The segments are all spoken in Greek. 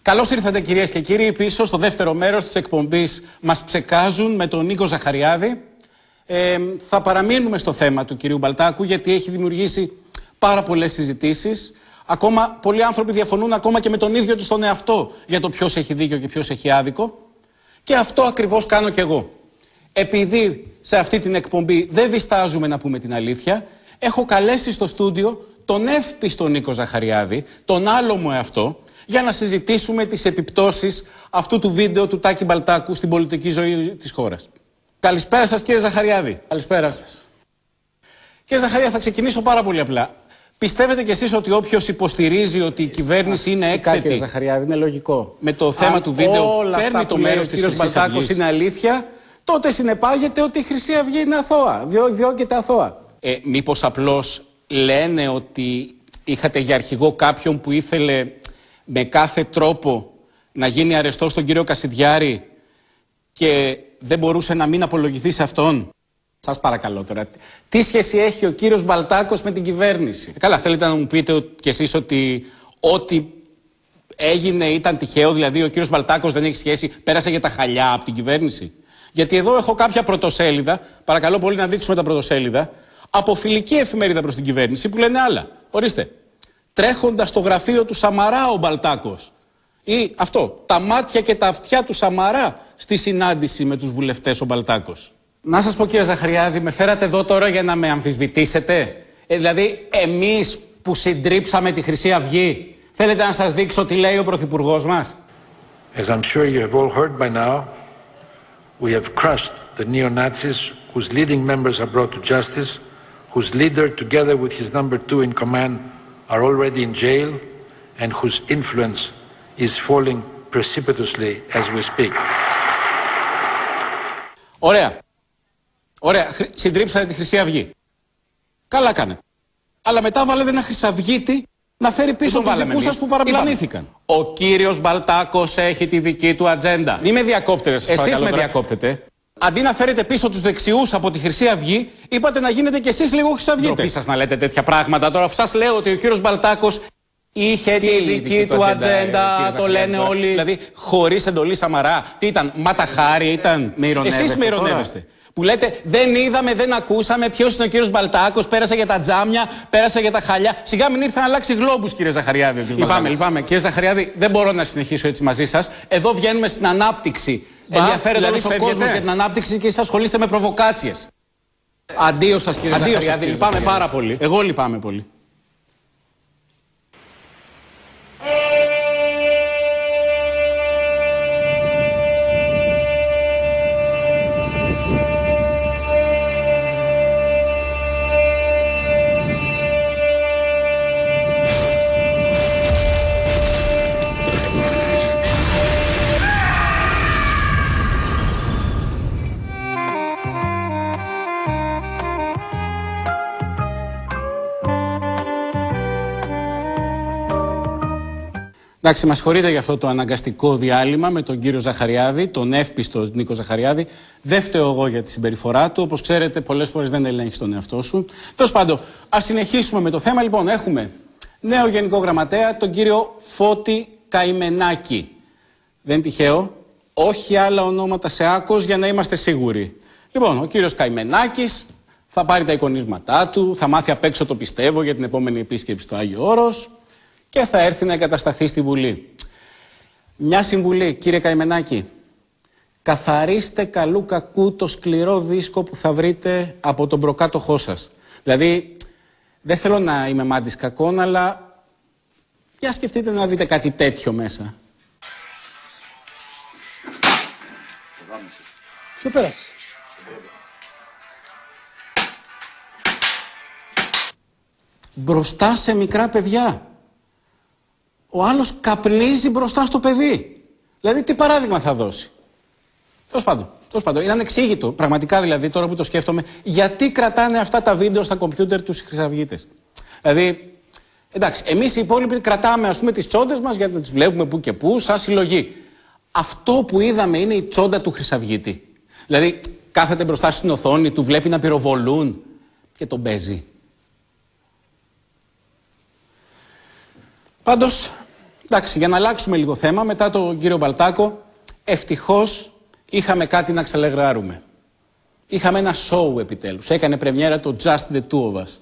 Καλώς ήρθατε κυρίες και κύριοι πίσω στο δεύτερο μέρος της εκπομπής «Μας ψεκάζουν» με τον Νίκο Ζαχαριάδη. Θα παραμείνουμε στο θέμα του κυρίου Μπαλτάκου γιατί έχει δημιουργήσει πάρα πολλές συζητήσεις. Ακόμα πολλοί άνθρωποι διαφωνούν ακόμα και με τον ίδιο του τον εαυτό για το ποιος έχει δίκιο και ποιος έχει άδικο. Και αυτό ακριβώς κάνω κι εγώ. Επειδή σε αυτή την εκπομπή δεν διστάζουμε να πούμε την αλήθεια, έχω καλέσει στο στούντιο τον εύπιστο Νίκο Ζαχαριάδη, τον άλλο μου εαυτό, για να συζητήσουμε τις επιπτώσεις αυτού του βίντεο του Τάκη Μπαλτάκου στην πολιτική ζωή της χώρας. Καλησπέρα σας κύριε Ζαχαριάδη. Καλησπέρα σας. Κύριε Ζαχαριάδη, θα ξεκινήσω πάρα πολύ απλά. Πιστεύετε κι εσείς ότι όποιος υποστηρίζει ότι η κυβέρνηση είναι έκθετη, κύριε Ζαχαριάδη, είναι λογικό, με το θέμα του βίντεο παίρνει το μέρος της Χρυσής Αυγής, είναι αλήθεια, τότε συνεπάγεται ότι η Χρυσή Αυγή είναι αθώα, διώκεται αθώα. Μήπως απλώς λένε ότι είχατε για αρχηγό κάποιον που ήθελε με κάθε τρόπο να γίνει αρεστός στον κύριο Κασιδιάρη και δεν μπορούσε να μην απολογηθεί σε αυτόν? Σας παρακαλώ τώρα, τι σχέση έχει ο κύριος Μπαλτάκος με την κυβέρνηση? Καλά, θέλετε να μου πείτε κι εσείς ότι ό,τι έγινε ήταν τυχαίο, δηλαδή ο κύριος Μπαλτάκος δεν έχει σχέση, πέρασε για τα χαλιά από την κυβέρνηση? Γιατί εδώ έχω κάποια πρωτοσέλιδα, παρακαλώ πολύ να δείξουμε τα πρωτοσέλιδα, από φιλική εφημερίδα προς την κυβέρνηση που λένε άλλα. Ορίστε, τρέχοντας στο γραφείο του Σαμαρά ο Μπαλτάκος. Ή αυτό, τα μάτια και τα αυτιά του Σαμαρά στη συνάντηση με τους βουλευτές ο Μπαλτάκος. Να σας πω κύριε Ζαχαριάδη, με φέρατε εδώ τώρα για να με αμφισβητήσετε? Δηλαδή εμείς που συντρίψαμε τη Χρυσή Αυγή, θέλετε να σας δείξω τι λέει ο Πρωθυπουργός μας? As I'm sure you have all heard by now, we have crushed the neo-Nazis whose leading members are brought to justice, whose leader together with his number 2 in command are already in jail and whose influence is falling precipitously as we speak. Ωραία. Ωραία. Συντρίψατε τη Χρυσή Αυγή. Καλά κάνετε. Αλλά μετά βάλετε ένα χρυσαυγίτη να φέρει πίσω τους δικούς σας που παραπλανήθηκαν. Ο κύριος Μπαλτάκος έχει τη δική του ατζέντα. Μην με διακόπτετε, σας παρακαλώ. Εσείς με διακόπτετε. Αντί να φέρετε πίσω τους δεξιούς από τη Χρυσή Αυγή, είπατε να γίνετε κι εσείς λίγο χρυσαυγίτες. Ντροπή σας να λέτε τέτοια πράγματα. Τώρα σας λέω ότι ο κύριος Μπαλτάκος είχε τη δική του ατζέντα, το λένε όλοι. Δηλαδή, χωρίς εντολή Σαμαρά. Τι ήταν, ματαχάρι ήταν? Εσείς με ειρωνεύεστε. Που λέτε δεν είδαμε, δεν ακούσαμε ποιος είναι ο κύριος Μπαλτάκος, πέρασε για τα τζάμια, πέρασε για τα χαλιά. Σιγά μην ήρθε να αλλάξει γλόμπους κύριε Ζαχαριάδη. Λυπάμαι. Κύριε Ζαχαριάδη, δεν μπορώ να συνεχίσω έτσι μαζί σας. Εδώ βγαίνουμε στην ανάπτυξη. Ενδιαφέρεται όλος ο κόσμος για την ανάπτυξη και εσείς ασχολείστε με προβοκάτσιες. Αντίο σας κύριε Ζαχαριάδη, λυπάμαι πάρα πολύ. Εγώ λυπάμαι πολύ. Εντάξει, μας συγχωρείτε για αυτό το αναγκαστικό διάλειμμα με τον κύριο Ζαχαριάδη, τον εύπιστο Νίκο Ζαχαριάδη. Δεν φταίω εγώ για τη συμπεριφορά του. Όπως ξέρετε, πολλές φορές δεν ελέγχεις τον εαυτό σου. Τέλος πάντων, ας συνεχίσουμε με το θέμα. Λοιπόν, έχουμε νέο Γενικό Γραμματέα, τον κύριο Φώτη Καημενάκη. Δεν είναι τυχαίο. Όχι άλλα ονόματα σε άκος για να είμαστε σίγουροι. Λοιπόν, ο κύριος Καημενάκης θα πάρει τα εικονίσματά του, θα μάθει απ' έξω το πιστεύω για την επόμενη επίσκεψη στο Άγιο Όρος και θα έρθει να εγκατασταθεί στη Βουλή. Μια συμβουλή, κύριε Καημενάκη. Καθαρίστε καλού κακού το σκληρό δίσκο που θα βρείτε από τον προκάτοχό σας. Δηλαδή, δεν θέλω να είμαι μάντης κακών, αλλά για σκεφτείτε να δείτε κάτι τέτοιο μέσα. Ποιο πέρασε? Μπροστά σε μικρά παιδιά. Ο άλλος καπνίζει μπροστά στο παιδί. Δηλαδή, τι παράδειγμα θα δώσει? Τέλος πάντων, είναι ανεξήγητο, πραγματικά δηλαδή, τώρα που το σκέφτομαι, γιατί κρατάνε αυτά τα βίντεο στα κομπιούτερ τους οι χρυσαυγίτες. Δηλαδή, εντάξει, εμείς οι υπόλοιποι κρατάμε, ας πούμε, τις τσόντες μας για να τις βλέπουμε που και που, σαν συλλογή. Αυτό που είδαμε είναι η τσόντα του χρυσαυγίτη. Δηλαδή, κάθεται μπροστά στην οθόνη, του βλέπει να πυροβολούν και τον παίζει. Πάντως, Εντάξει, για να αλλάξουμε λίγο θέμα, μετά τον κύριο Μπαλτάκο, ευτυχώς είχαμε κάτι να ξελεγράρουμε. Είχαμε ένα show επιτέλους. Έκανε πρεμιέρα το Just the Two of Us.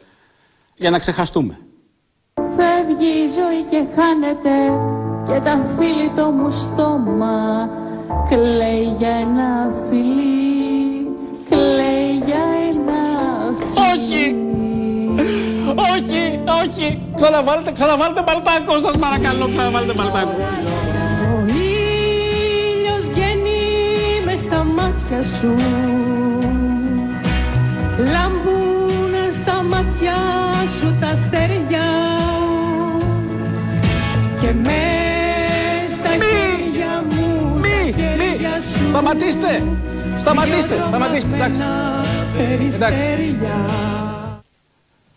Για να ξεχαστούμε. Φεύγει η ζωή και χάνεται και τα φίλιτο μου στόμα κλαίει για ένα φιλί, κλαίει για ένα φιλί. Όχι! Ξαναβάλτε Μπαλτάκο, σας παρακαλώ, ξαναβάλτε Μπαλτάκο. Ο ήλιος βγαίνει μες στα μάτια σου, λαμπούνε στα μάτια σου τα αστέρια και μες στα χέρια μου τα χέρια σου. Σταματήστε, εντάξει.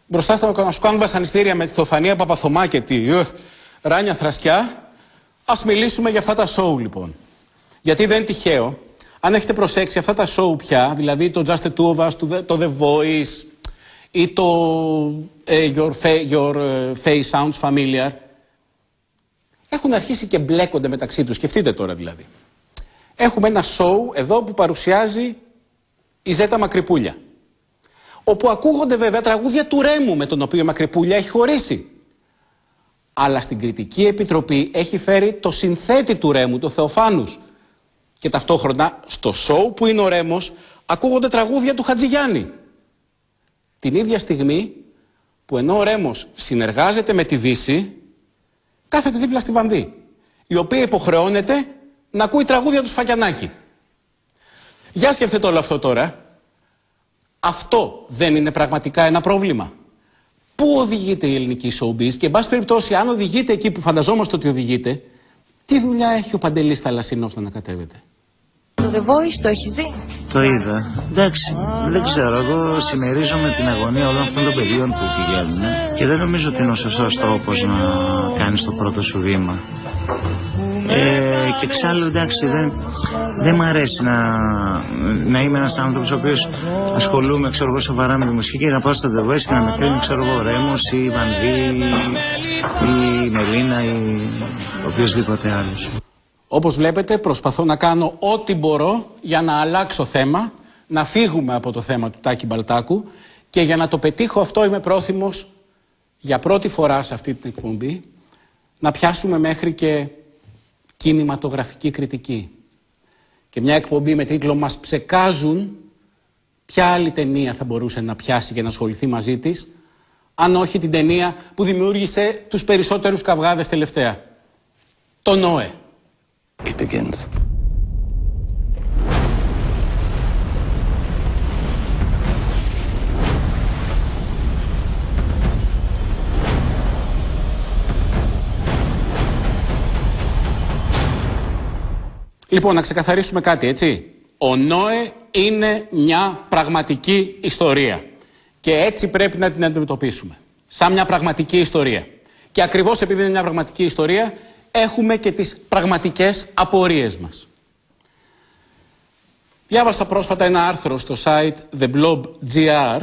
Μπροστά στα να σου κάνουν βασανιστήρια με τη Θεοφανία Παπαθωμά και τη Ράνια Θρασκιά. Ας μιλήσουμε για αυτά τα show λοιπόν. Γιατί δεν είναι τυχαίο. Αν έχετε προσέξει αυτά τα show πια, δηλαδή το Just the Two of Us, το The Voice ή το Your Face Sounds Familiar, έχουν αρχίσει και μπλέκονται μεταξύ τους. Σκεφτείτε τώρα δηλαδή. Έχουμε ένα show εδώ που παρουσιάζει η Ζέτα Μακρυπούλια, όπου ακούγονται βέβαια τραγούδια του Ρέμου με τον οποίο η Μακρυπούλια έχει χωρίσει. Αλλά στην Κριτική Επιτροπή έχει φέρει το συνθέτη του Ρέμου, το Θεοφάνους. Και ταυτόχρονα στο σοου που είναι ο Ρέμος ακούγονται τραγούδια του Χατζηγιάννη. Την ίδια στιγμή που ενώ ο Ρέμος συνεργάζεται με τη Δύση, κάθεται δίπλα στη Βανδύ, η οποία υποχρεώνεται να ακούει τραγούδια του Σφακιανάκη. Για σκεφτείτε όλο αυτό τώρα. Αυτό δεν είναι πραγματικά ένα πρόβλημα? Πού οδηγείται η ελληνική showbiz και, εν πάση περιπτώσει, αν οδηγείται εκεί που φανταζόμαστε ότι οδηγείται, τι δουλειά έχει ο Παντελής Θαλασσινός να ανακατεύεται? Το The Voice το έχεις δει? Το είδα. Εντάξει, δεν ξέρω. Εγώ συμμερίζομαι την αγωνία όλων αυτών των παιδιών που πηγαίνουν και δεν νομίζω ότι είναι ο σωστός τρόπος να κάνεις το πρώτο σου βήμα. Και εξάλλου, εντάξει, δεν μ' αρέσει να είμαι ένας άνθρωπος ο οποίος ασχολούμαι, ξέρω εγώ, σοβαρά με τη μουσική και να πάω στο The Voice και να με φέρνει, ξέρω εγώ, ο Ρέμος ή η Βανδύ ή η Μελίνα ή οποιοσδήποτε άλλος. Όπως βλέπετε, προσπαθώ να κάνω ό,τι μπορώ για να αλλάξω θέμα, να φύγουμε από το θέμα του Τάκη Μπαλτάκου, και για να το πετύχω αυτό είμαι πρόθυμος για πρώτη φορά σε αυτή την εκπομπή να πιάσουμε μέχρι και κινηματογραφική κριτική. Και μια εκπομπή με τίτλο «Μας ψεκάζουν», ποια άλλη ταινία θα μπορούσε να πιάσει και να ασχοληθεί μαζί της, αν όχι την ταινία που δημιούργησε τους περισσότερους καυγάδες τελευταία, το Νόε. It begins. Λοιπόν, να ξεκαθαρίσουμε κάτι, έτσι. Ο Νόε είναι μια πραγματική ιστορία. Και έτσι πρέπει να την αντιμετωπίσουμε. Σαν μια πραγματική ιστορία. Και ακριβώς επειδή είναι μια πραγματική ιστορία, έχουμε και τις πραγματικές απορίες μας. Διάβασα πρόσφατα ένα άρθρο στο site theblob.gr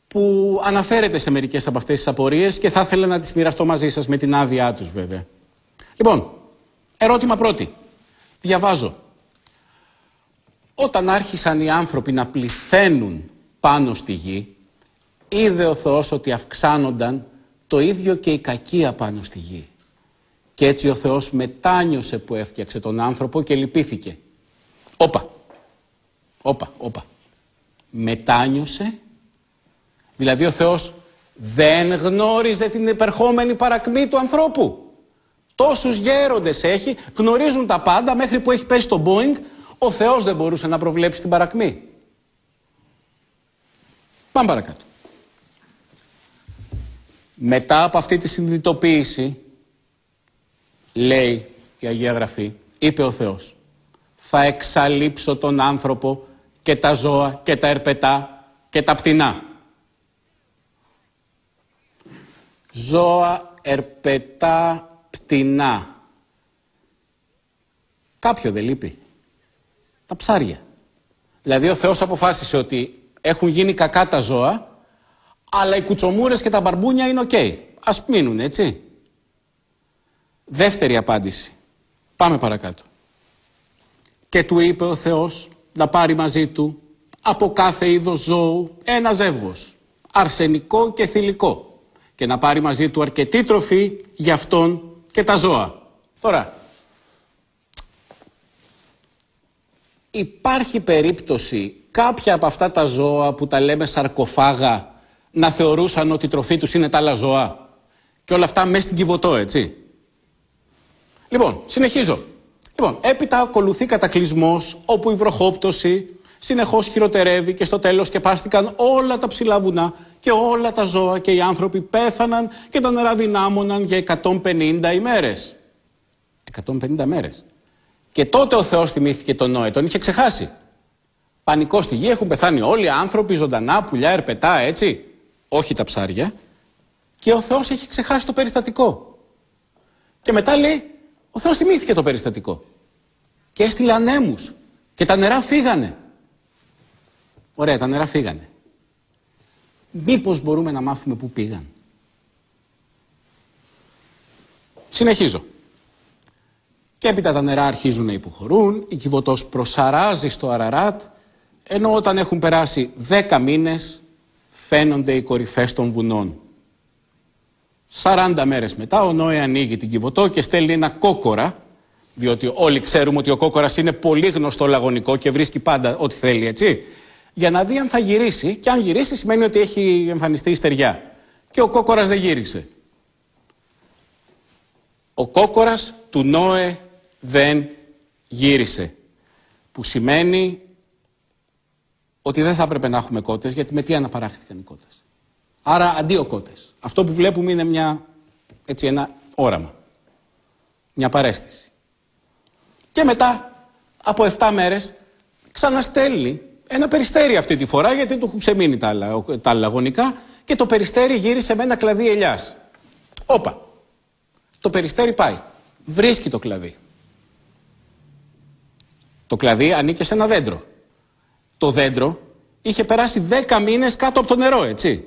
που αναφέρεται σε μερικές από αυτές τις απορίες και θα ήθελα να τις μοιραστώ μαζί σας με την άδειά τους βέβαια. Λοιπόν, ερώτημα πρώτη. Διαβάζω. Όταν άρχισαν οι άνθρωποι να πληθαίνουν πάνω στη γη, είδε ο Θεός ότι αυξάνονταν το ίδιο και η κακία πάνω στη γη. Και έτσι ο Θεός μετάνιωσε που έφτιαξε τον άνθρωπο και λυπήθηκε. Όπα. Μετάνιωσε. Δηλαδή ο Θεός δεν γνώριζε την υπερχόμενη παρακμή του ανθρώπου. Τόσους γέροντες έχει, γνωρίζουν τα πάντα, μέχρι που έχει πέσει το Boeing, ο Θεός δεν μπορούσε να προβλέψει την παρακμή. Πάμε παρακάτω. Μετά από αυτή τη συνειδητοποίηση, λέει η Αγία Γραφή, είπε ο Θεός, θα εξαλείψω τον άνθρωπο και τα ζώα και τα ερπετά και τα πτηνά. Ζώα, ερπετά, πτηνά. Κάποιο δεν λείπει? Τα ψάρια. Δηλαδή ο Θεός αποφάσισε ότι έχουν γίνει κακά τα ζώα, αλλά οι κουτσομούρες και τα μπαρμπούνια είναι οκ. Ας μείνουν, έτσι. Δεύτερη απάντηση. Πάμε παρακάτω. Και του είπε ο Θεός να πάρει μαζί του από κάθε είδος ζώου ένα ζεύγος, αρσενικό και θηλυκό, και να πάρει μαζί του αρκετή τροφή για αυτόν και τα ζώα. Τώρα, υπάρχει περίπτωση κάποια από αυτά τα ζώα που τα λέμε σαρκοφάγα να θεωρούσαν ότι η τροφή τους είναι τα άλλα ζώα? Και όλα αυτά μέσα στην Κιβωτό, έτσι. Λοιπόν, συνεχίζω. Λοιπόν, έπειτα ακολουθεί κατακλυσμός όπου η βροχόπτωση συνεχώς χειροτερεύει και στο τέλος σκεπάστηκαν όλα τα ψηλά βουνά και όλα τα ζώα και οι άνθρωποι πέθαναν και τα νερά δυνάμωναν για 150 ημέρες. 150 μέρες. Και τότε ο Θεός θυμήθηκε τον Νόε, τον είχε ξεχάσει. Πανικό στη γη, έχουν πεθάνει όλοι, άνθρωποι, ζωντανά, πουλιά, ερπετά, έτσι. Όχι τα ψάρια. Και ο Θεός έχει ξεχάσει το περιστατικό. Και μετά λέει, ο Θεός θυμήθηκε το περιστατικό. Και έστειλε ανέμους. Και τα νερά φύγανε. Ωραία, τα νερά φύγανε. Μήπως μπορούμε να μάθουμε πού πήγαν? Συνεχίζω. Και έπειτα τα νερά αρχίζουν να υποχωρούν, η Κιβωτός προσαράζει στο Αραράτ, ενώ όταν έχουν περάσει 10 μήνες φαίνονται οι κορυφές των βουνών. 40 μέρες μετά ο Νόε ανοίγει την Κιβωτό και στέλνει ένα κόκορα, διότι όλοι ξέρουμε ότι ο κόκορας είναι πολύ γνωστό λαγωνικό και βρίσκει πάντα ό,τι θέλει, έτσι, για να δει αν θα γυρίσει, και αν γυρίσει σημαίνει ότι έχει εμφανιστεί η στεριά. Και ο κόκορας δεν γύρισε. Ο κόκορας του Νόε δεν γύρισε. Που σημαίνει ότι δεν θα έπρεπε να έχουμε κότες, γιατί με τι αναπαράχθηκαν οι κότες? Άρα αντίο κότες. Αυτό που βλέπουμε είναι ένα όραμα. Μια παρέστηση. Και μετά από 7 μέρες ξαναστέλνει ένα περιστέρι αυτή τη φορά, γιατί του έχουν ξεμείνει τα άλλα γονικά, και το περιστέρι γύρισε με ένα κλαδί ελιάς. Όπα. Το περιστέρι πάει. Βρίσκει το κλαδί. Το κλαδί ανήκε σε ένα δέντρο. Το δέντρο είχε περάσει 10 μήνες κάτω από το νερό, έτσι.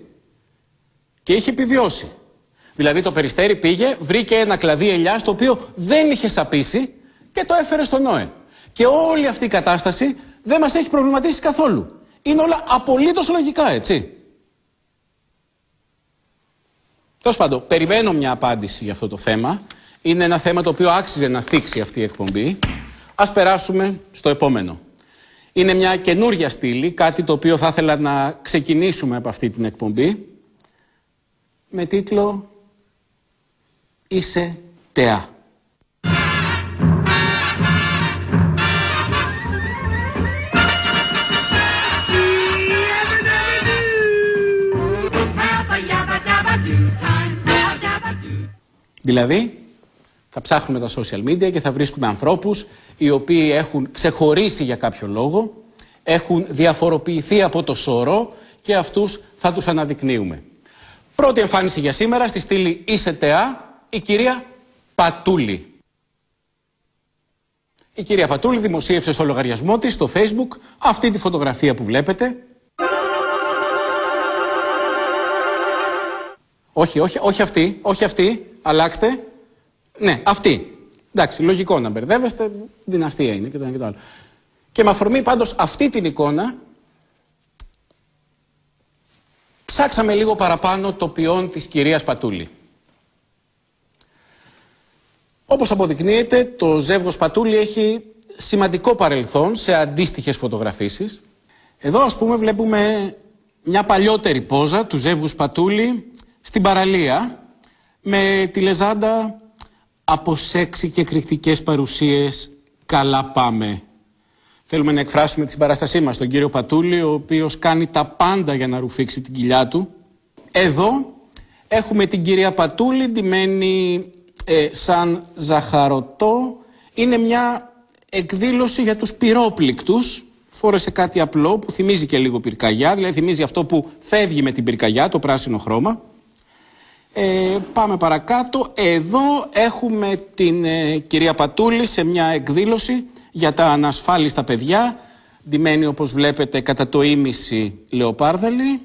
Και είχε επιβιώσει. Δηλαδή το περιστέρι πήγε, βρήκε ένα κλαδί ελιάς το οποίο δεν είχε σαπίσει και το έφερε στον Νόε. Και όλη αυτή η κατάσταση δεν μας έχει προβληματίσει καθόλου. Είναι όλα απολύτως λογικά, έτσι. Τέλος πάντων, περιμένω μια απάντηση για αυτό το θέμα. Είναι ένα θέμα το οποίο άξιζε να θίξει αυτή η εκπομπή. Ας περάσουμε στο επόμενο. Είναι μια καινούρια στήλη, κάτι το οποίο θα ήθελα να ξεκινήσουμε από αυτή την εκπομπή, με τίτλο «Είσαι τεά». Δηλαδή, θα ψάχνουμε τα social media και θα βρίσκουμε ανθρώπους οι οποίοι έχουν ξεχωρίσει για κάποιο λόγο, έχουν διαφοροποιηθεί από το σωρό και αυτούς θα τους αναδεικνύουμε. Πρώτη εμφάνιση για σήμερα στη στήλη «Είσαι τεά», η κυρία Πατούλη. Η κυρία Πατούλη δημοσίευσε στο λογαριασμό της, στο Facebook, αυτή τη φωτογραφία που βλέπετε. Όχι αυτή, αλλάξτε. Ναι, αυτή. Εντάξει, λογικό να μπερδεύεστε, δυναστεία είναι και το ένα και το άλλο. Και με αφορμή πάντως αυτή την εικόνα, ψάξαμε λίγο παραπάνω το ποιόν της κυρίας Πατούλη. Όπως αποδεικνύεται, το ζεύγος Πατούλη έχει σημαντικό παρελθόν σε αντίστοιχες φωτογραφίσεις. Εδώ, ας πούμε, βλέπουμε μια παλιότερη πόζα του ζεύγους Πατούλη στην παραλία, με τη λεζάντα «Από σεξι και εκρηκτικές παρουσίες, καλά πάμε». Θέλουμε να εκφράσουμε τη συμπαράστασή μας στον κύριο Πατούλη, ο οποίος κάνει τα πάντα για να ρουφήξει την κοιλιά του. Εδώ έχουμε την κυρία Πατούλη ντυμένη σαν ζαχαρωτό. Είναι μια εκδήλωση για τους πυρόπληκτους. Φόρεσε κάτι απλό που θυμίζει και λίγο πυρκαγιά, δηλαδή θυμίζει αυτό που φεύγει με την πυρκαγιά, το πράσινο χρώμα. Πάμε παρακάτω. Εδώ έχουμε την κυρία Πατούλη σε μια εκδήλωση για τα ανασφάλιστα παιδιά, ντυμένη όπως βλέπετε κατά το ίμιση λεοπάρδαλοι,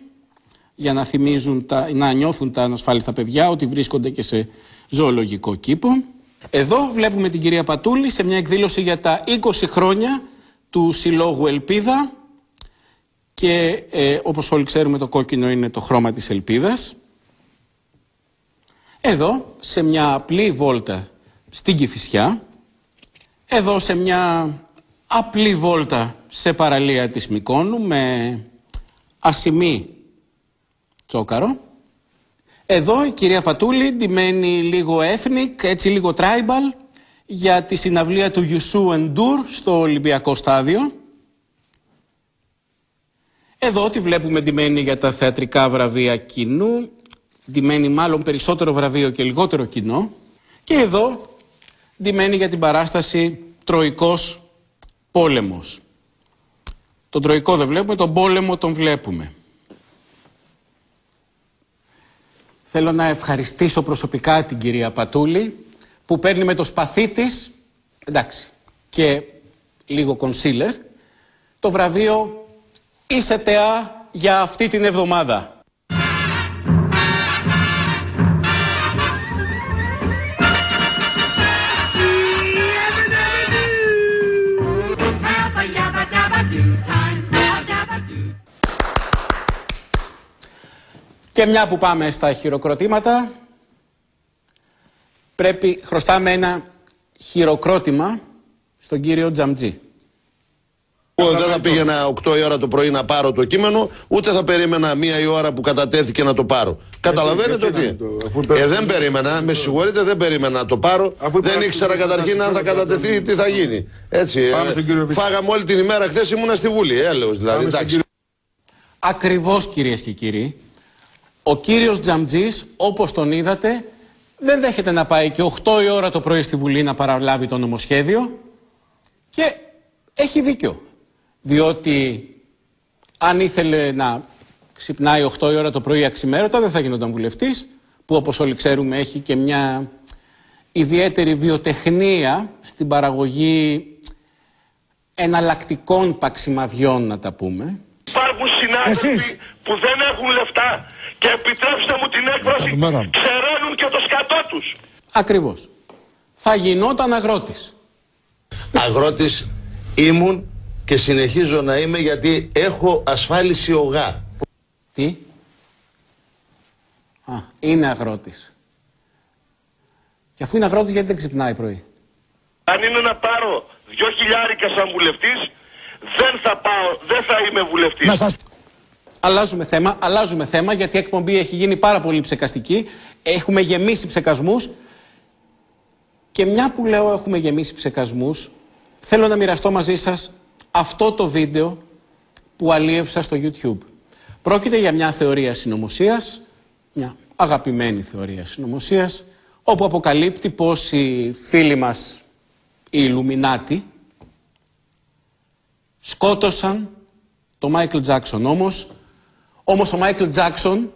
για να θυμίζουν να νιώθουν τα ανασφάλιστα παιδιά ότι βρίσκονται και σε ζωολογικό κήπο. Εδώ βλέπουμε την κυρία Πατούλη σε μια εκδήλωση για τα 20 χρόνια του Συλλόγου Ελπίδα και όπως όλοι ξέρουμε το κόκκινο είναι το χρώμα της ελπίδας. Εδώ σε μια απλή βόλτα στην Κηφισιά, εδώ σε μια απλή βόλτα σε παραλία της Μυκόνου με ασημή τσόκαρο. Εδώ η κυρία Πατούλη ντυμένη λίγο ethnic, έτσι λίγο tribal, για τη συναυλία του Youssou N'Dour στο Ολυμπιακό Στάδιο. Εδώ τη βλέπουμε ντυμένη για τα θεατρικά βραβεία κοινού, ντυμένη μάλλον περισσότερο βραβείο και λιγότερο κοινό. Και εδώ ντυμένη για την παράσταση Τροϊκός Πόλεμος. Τον Τροϊκό δεν βλέπουμε, τον πόλεμο τον βλέπουμε. Θέλω να ευχαριστήσω προσωπικά την κυρία Πατούλη που παίρνει με το σπαθί της, εντάξει, και λίγο κονσίλερ, το βραβείο «Είσαι ΤΕΑ» για αυτή την εβδομάδα. Και μια που πάμε στα χειροκροτήματα, χρωστάμε ένα χειροκρότημα στον κύριο Τζαμτζή. Δεν θα πήγαινα 8 η ώρα το πρωί να πάρω το κείμενο, ούτε θα περίμενα 1 η ώρα που κατατέθηκε να το πάρω. Καταλαβαίνετε ότι. Δεν περίμενα, με συγχωρείτε, δεν περίμενα να το πάρω. Δεν ήξερα καταρχήν αν θα κατατεθεί, τι θα γίνει. Έτσι. Φάγαμε όλη την ημέρα χθες, ήμουνα στη Βουλή. Έλεος δηλαδή. Ακριβώς, κυρίες και κύριοι. Ο κύριος Τζαμτζής, όπως τον είδατε, δεν δέχεται να πάει και 8 η ώρα το πρωί στη Βουλή να παραλάβει το νομοσχέδιο και έχει δίκιο. Διότι αν ήθελε να ξυπνάει 8 η ώρα το πρωί αξιμέρωτα δεν θα γινόταν βουλευτής, που όπως όλοι ξέρουμε έχει και μια ιδιαίτερη βιοτεχνία στην παραγωγή εναλλακτικών παξιμαδιών, να τα πούμε. Υπάρχουν συνάδελφοι που δεν έχουν λεφτά και επιτρέψτε μου την έκφραση, ξεραίνουν και το σκατό τους. Ακριβώς. Θα γινόταν αγρότης. Αγρότης ήμουν και συνεχίζω να είμαι γιατί έχω ασφάλιση ΟΓΑ. Τι? Είναι αγρότης. Και αφού είναι αγρότης, γιατί δεν ξυπνάει πρωί? Αν είναι να πάρω 2.000 σαν βουλευτής, δεν θα είμαι βουλευτής. Αλλάζουμε θέμα, γιατί η εκπομπή έχει γίνει πάρα πολύ ψεκαστική. Έχουμε γεμίσει ψεκασμούς. Και μια που λέω έχουμε γεμίσει ψεκασμούς, θέλω να μοιραστώ μαζί σας αυτό το βίντεο που αλίευσα στο YouTube. Πρόκειται για μια θεωρία συνωμοσίας, μια αγαπημένη θεωρία συνωμοσίας, όπου αποκαλύπτει πως οι φίλοι μας, οι Ιλουμινάτοι, σκότωσαν τον Μάικλ Τζάκσον. Όμως ο Μάικλ Τζάκσον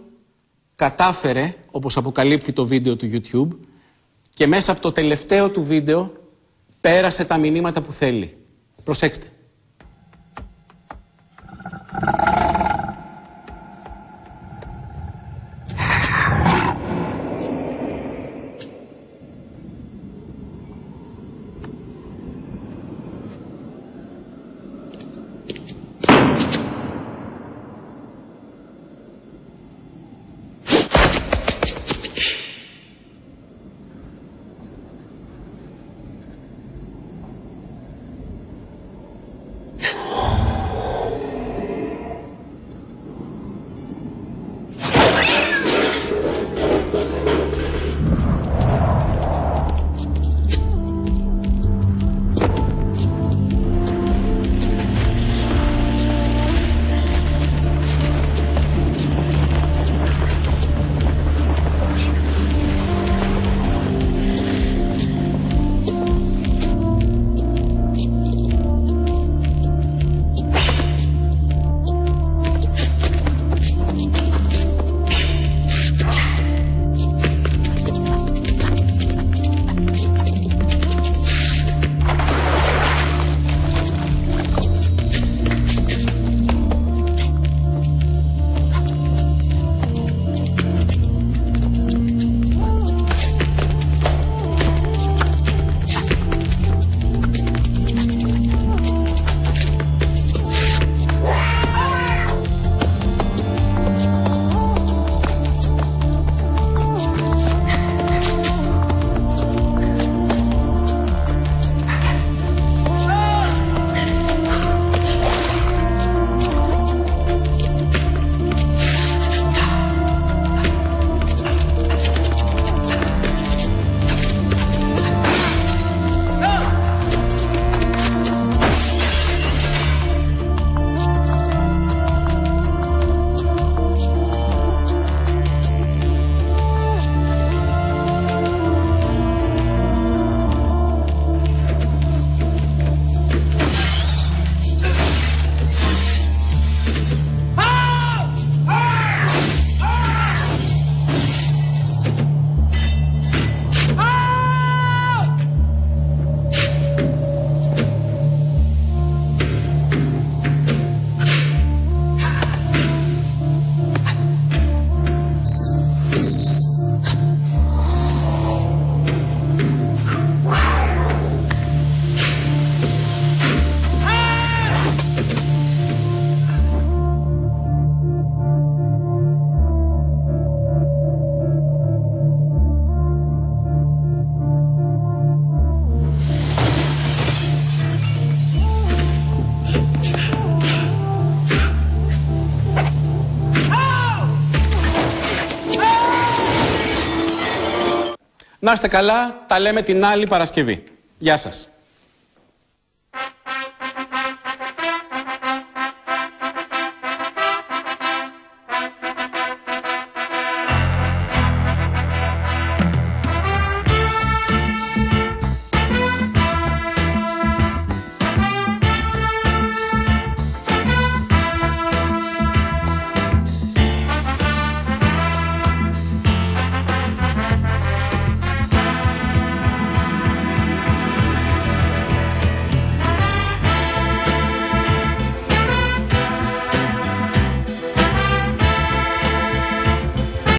κατάφερε, όπως αποκαλύπτει το βίντεο του YouTube, και μέσα από το τελευταίο του βίντεο πέρασε τα μηνύματα που θέλει. Προσέξτε. Να είστε καλά, τα λέμε την άλλη Παρασκευή. Γεια σας.